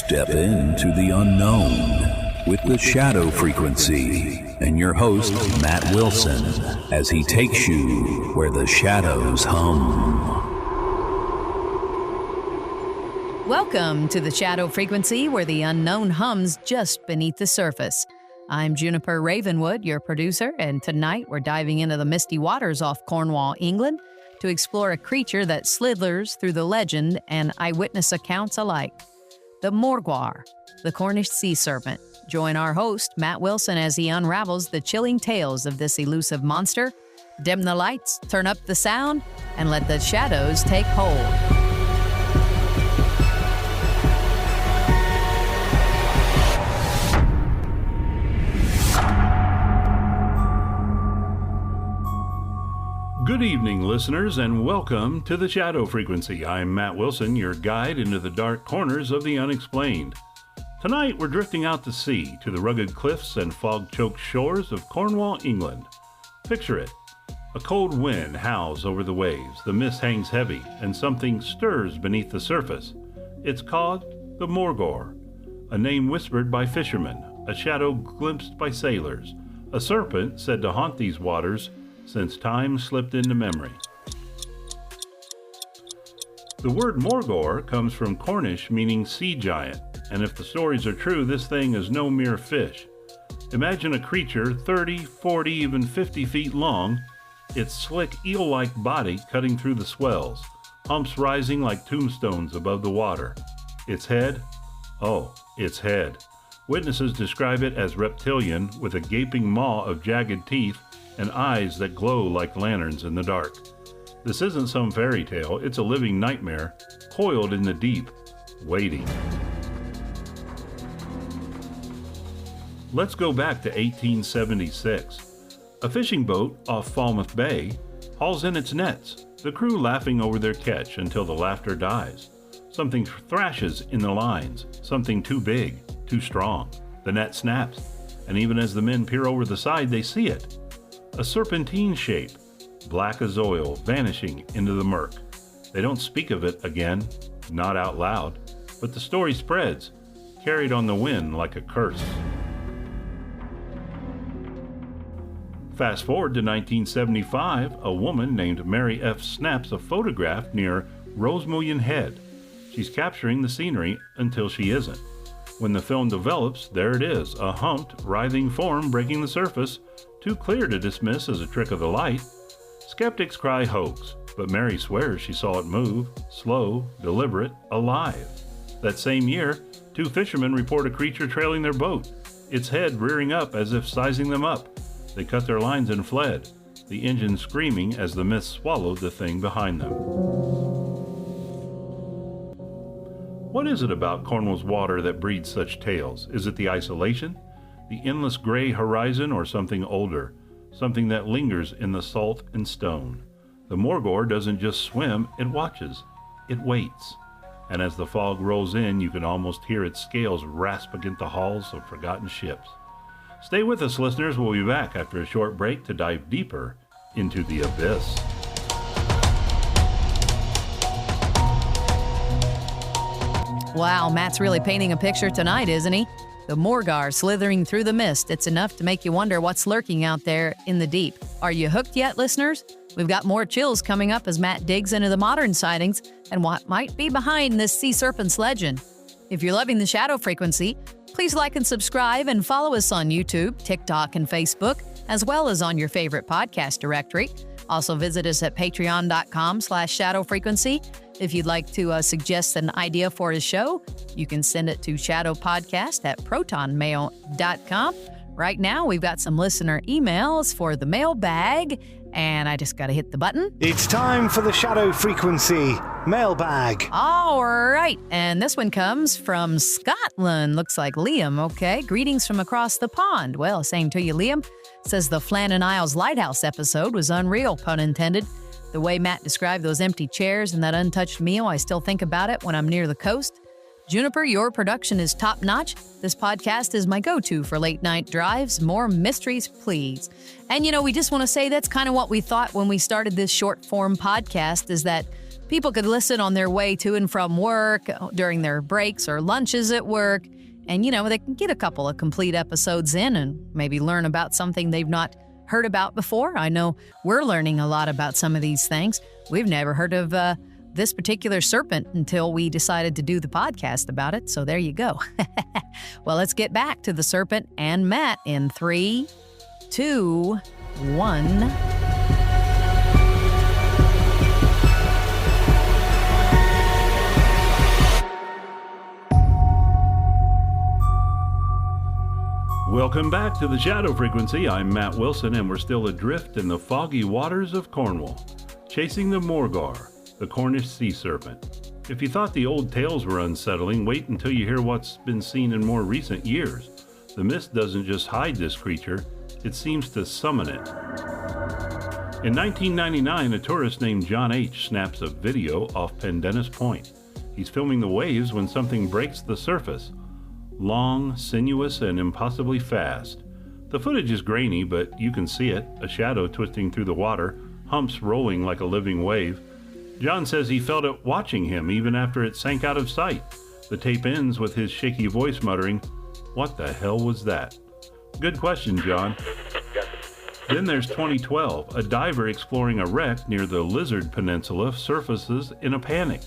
Step into the unknown with the Shadow Frequency and your host, Matt Wilson, as he takes you where the shadows hum. Welcome to the Shadow Frequency, where the unknown hums just beneath the surface. I'm Juniper Ravenwood, your producer, and tonight we're diving into the misty waters off Cornwall, England, to explore a creature that slithers through the legend and eyewitness accounts alike. The Morgawr, the Cornish sea serpent. Join our host, Matt Wilson, as he unravels the chilling tales of this elusive monster. Dim the lights, turn up the sound, and let the shadows take hold. Good evening, listeners, and welcome to the Shadow Frequency. I'm Matt Wilson, your guide into the dark corners of the unexplained. Tonight, we're drifting out to sea to the rugged cliffs and fog-choked shores of Cornwall, England. Picture it. A cold wind howls over the waves, the mist hangs heavy, and something stirs beneath the surface. It's called the Morgawr, a name whispered by fishermen, a shadow glimpsed by sailors, a serpent said to haunt these waters since time slipped into memory. The word Morgawr comes from Cornish meaning sea giant, and if the stories are true, this thing is no mere fish. Imagine a creature 30, 40, even 50 feet long, its slick eel-like body cutting through the swells, humps rising like tombstones above the water. Its head? Oh, its head. Witnesses describe it as reptilian with a gaping maw of jagged teeth and eyes that glow like lanterns in the dark. This isn't some fairy tale, it's a living nightmare, coiled in the deep, waiting. Let's go back to 1876. A fishing boat off Falmouth Bay hauls in its nets, the crew laughing over their catch until the laughter dies. Something thrashes in the lines, something too big, too strong. The net snaps, and even as the men peer over the side, they see it. A serpentine shape, black as oil, vanishing into the murk. They don't speak of it again, not out loud, but the story spreads, carried on the wind like a curse. Fast forward to 1975, a woman named Mary F. snaps a photograph near Rosemullion Head. She's capturing the scenery until she isn't. When the film develops, there it is, a humped, writhing form breaking the surface, too clear to dismiss as a trick of the light. Skeptics cry hoax, but Mary swears she saw it move, slow, deliberate, alive. That same year, two fishermen report a creature trailing their boat, its head rearing up as if sizing them up. They cut their lines and fled, the engine screaming as the mist swallowed the thing behind them. What is it about Cornwall's water that breeds such tales? Is it the isolation? The endless gray horizon, or something older, something that lingers in the salt and stone? The Morgawr doesn't just swim, it watches, it waits. And as the fog rolls in, you can almost hear its scales rasp against the hulls of forgotten ships. Stay with us, listeners. We'll be back after a short break to dive deeper into the abyss. Wow, Matt's really painting a picture tonight, isn't he? The Morgawr slithering through the mist. It's enough to make you wonder what's lurking out there in the deep. Are you hooked yet, listeners? We've got more chills coming up as Matt digs into the modern sightings and what might be behind this sea serpent's legend. If you're loving the Shadow Frequency, please like and subscribe and follow us on YouTube, TikTok, and Facebook, as well as on your favorite podcast directory. Also visit us at patreon.com/shadowfrequency. If you'd like to suggest an idea for a show, you can send it to shadowpodcast@protonmail.com. Right now, we've got some listener emails for the mailbag, and I just got to hit the button. It's time for the Shadow Frequency mailbag. All right, and this one comes from Scotland. Looks like Liam, okay. Greetings from across the pond. Well, same to you, Liam. Says the Flannan Isles Lighthouse episode was unreal, pun intended. The way Matt described those empty chairs and that untouched meal, I still think about it when I'm near the coast. Juniper, your production is top-notch. This podcast is my go-to for late-night drives. More mysteries, please. And, we just want to say that's kind of what we thought when we started this short-form podcast, is that People could listen on their way to and from work, during their breaks or lunches at work, and, they can get a couple of complete episodes in and maybe learn about something they've not heard about before. I know we're learning a lot about some of these things. We've never heard of this particular serpent until we decided to do the podcast about it, so there you go. Well, let's get back to the serpent and Matt in 3, 2, 1. Welcome back to the Shadow Frequency. I'm Matt Wilson, and we're still adrift in the foggy waters of Cornwall, chasing the Morgawr, the Cornish sea serpent. If you thought the old tales were unsettling, wait until you hear what's been seen in more recent years. The mist doesn't just hide this creature, it seems to summon it. In 1999, a tourist named John H. snaps a video off Pendennis Point. He's filming the waves when something breaks the surface. Long, sinuous, and impossibly fast. The footage is grainy, but you can see it, a shadow twisting through the water, humps rolling like a living wave. John says he felt it watching him even after it sank out of sight. The tape ends with his shaky voice muttering, "What the hell was that?" Good question, John. Then there's 2012. A diver exploring a wreck near the Lizard Peninsula surfaces in a panic.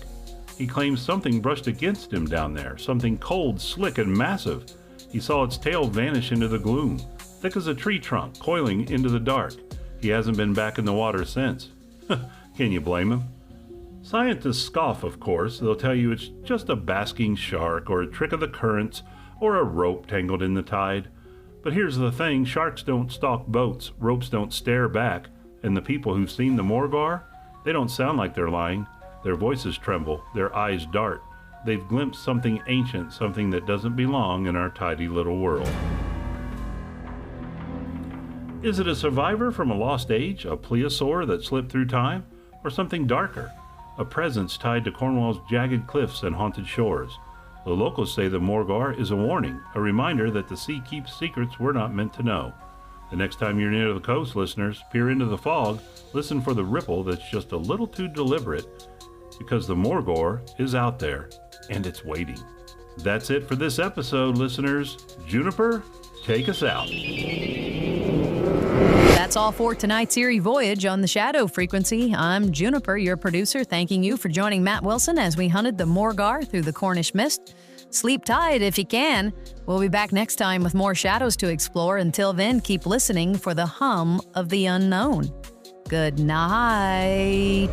He claims something brushed against him down there, something cold, slick, and massive. He saw its tail vanish into the gloom, thick as a tree trunk, coiling into the dark. He hasn't been back in the water since. Can you blame him? Scientists scoff, of course. They'll tell you it's just a basking shark, or a trick of the currents, or a rope tangled in the tide. But here's the thing, sharks don't stalk boats, ropes don't stare back, and the people who've seen the Morgawr, they don't sound like they're lying. Their voices tremble, their eyes dart. They've glimpsed something ancient, something that doesn't belong in our tidy little world. Is it a survivor from a lost age, a plesiosaur that slipped through time, or something darker, a presence tied to Cornwall's jagged cliffs and haunted shores? The locals say the Morgawr is a warning, a reminder that the sea keeps secrets we're not meant to know. The next time you're near the coast, listeners, peer into the fog, listen for the ripple that's just a little too deliberate, because the Morgawr is out there, and it's waiting. That's it for this episode, listeners. Juniper, take us out. That's all for tonight's eerie voyage on the Shadow Frequency. I'm Juniper, your producer, thanking you for joining Matt Wilson as we hunted the Morgawr through the Cornish mist. Sleep tight if you can. We'll be back next time with more shadows to explore. Until then, keep listening for the hum of the unknown. Good night.